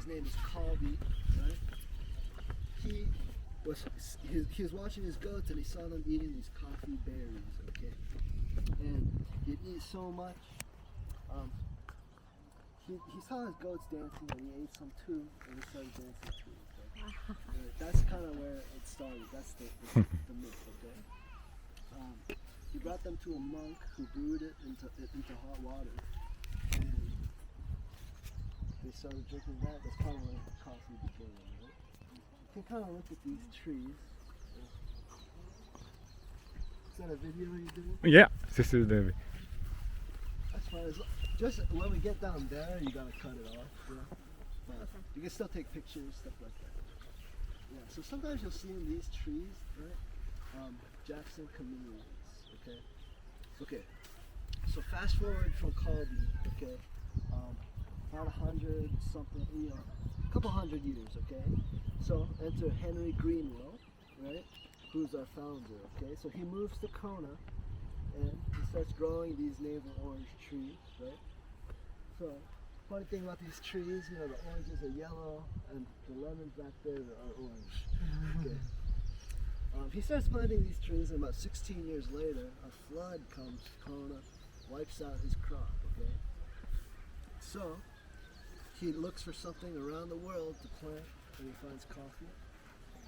His name is Colby, right? He was watching his goats and he saw them eating these coffee berries, okay? And he'd eat so much. He saw his goats dancing and he ate some too, and he started dancing too. Okay? That's kind of where it started. That's the myth, okay? He brought them to a monk who brewed it into hot water, and they started drinking that. That's kind of where coffee began, right? You can kind of look at these trees. Is that a video you're doing? Yeah, this is the. That's fine. Just when we get down there, you gotta cut it off. You know? But you can still take pictures, stuff like that. Yeah. So sometimes you'll see in these trees, right? Jackson chameleons. Okay. Okay. So fast forward from Colby. Okay. About 100 something, you know, a couple hundred years. Okay. So enter Henry Greenwell, right? Who's our founder. Okay. So he moves to Kona. And he starts growing these navel orange trees, right? So, funny thing about these trees, you know, the oranges are yellow and the lemons back there are orange. Okay. He starts planting these trees, and about 16 years later, a flood comes to Kona, wipes out his crop, okay? So, he looks for something around the world to plant, and he finds coffee.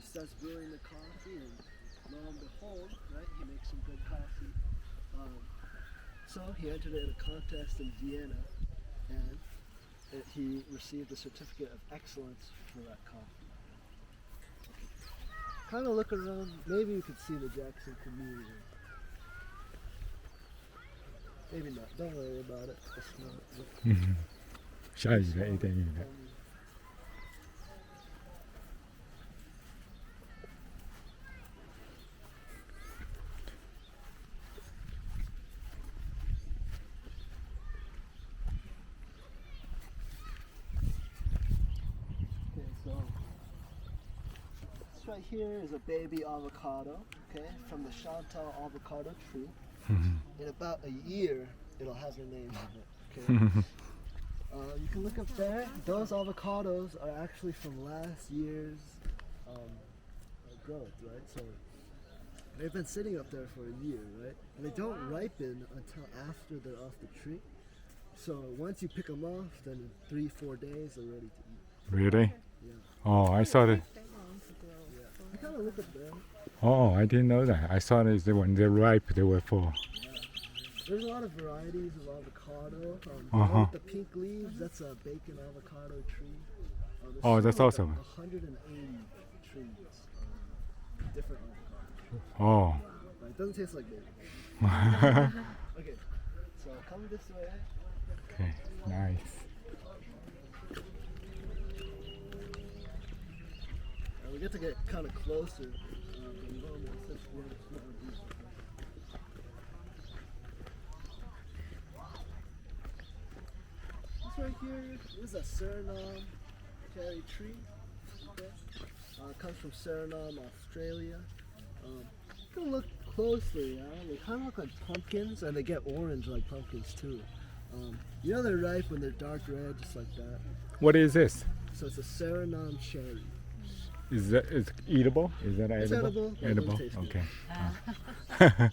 He starts brewing the coffee, and lo and behold, right, he makes some good coffee. So he entered in a contest in Vienna, and he received a certificate of excellence for that coffee. Kind of look around, maybe you could see the Jackson chameleon. Maybe not, don't worry about it. It's not. 샤이가 이대입니다. Right here is a baby avocado, okay, from the Chantal avocado tree. In about a year, it'll have a name on it, okay? You can look up there. Those avocados are actually from last year's growth, right? So they've been sitting up there for a year, right? And they don't ripen until after they're off the tree. So once you pick them off, then in 3-4 days they're ready to eat. Really? Yeah. Oh, I thought it. I kind of look at them. Oh, I didn't know that. I thought it when they're ripe, they were full. Yeah. There's a lot of varieties of avocado. Uh-huh. The pink leaves, that's a bacon avocado tree. Oh, that's awesome. 180 trees, different avocados. Oh. But it doesn't taste like bacon. Okay, so come this way. Okay, nice. We get to get kind of closer than normal since we're in a small group. This right here is a Suriname cherry tree. Okay. Comes from Suriname, Australia. You can look closely, they kind of look like pumpkins, and they get orange like pumpkins too. You know they're ripe when they're dark red, just like that. What is this? So it's a Suriname cherry. Is that is eatable? Is that It's edible? edible. Edible. It doesn't taste Okay.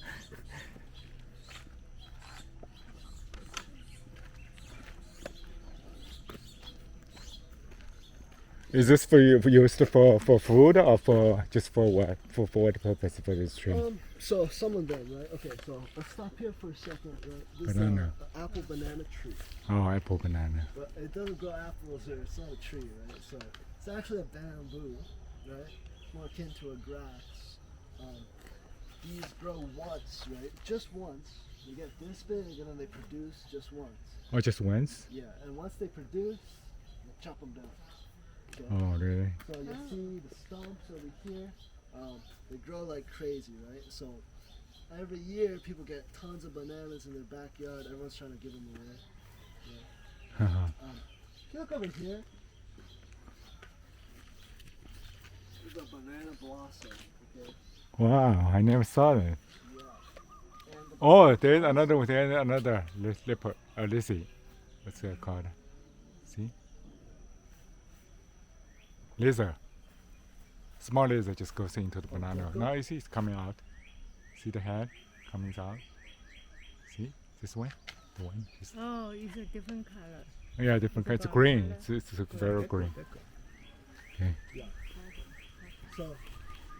Is this for you used for food or for just for what? For what purpose for this tree? So some of them, right? Okay, so let's stop here for a second, right? This Banana. is an apple banana tree. Oh, apple banana. But it doesn't grow apples here, it's not a tree, right? So it's actually a bamboo, right? More akin to a grass. These grow once, right? Just once. They get this big and then they produce just once. Oh, just once? Yeah, and once they produce, you chop them down. Okay? Oh, really? So you see the stumps over here, they grow like crazy, right? So every year people get tons of bananas in their backyard. Everyone's trying to give them away. Yeah. If you look over here, there's a banana blossom. Okay. Wow, I never saw that. Yeah. Oh, there's another leopard, lizzie. What's it called? See? laser. Small laser just goes into the banana. Now you see it's coming out. See the head coming out. See this one, the one. Oh, it's a different color. Yeah, different kinds. It's green. It's very green. Okay. Yeah. So,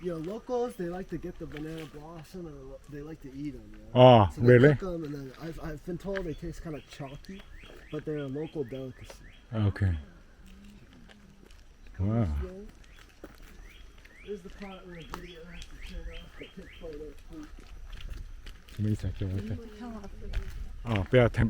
locals, they like to get the banana blossom and they like to eat them. Oh, So they really? cook 'em, and then I've been told they taste kind of chalky, but they're a local delicacy. Okay. Wow. There's the part where the video has to turn off to take photos. 재밌어, 좀 어때? Tell us. 빼야 돼.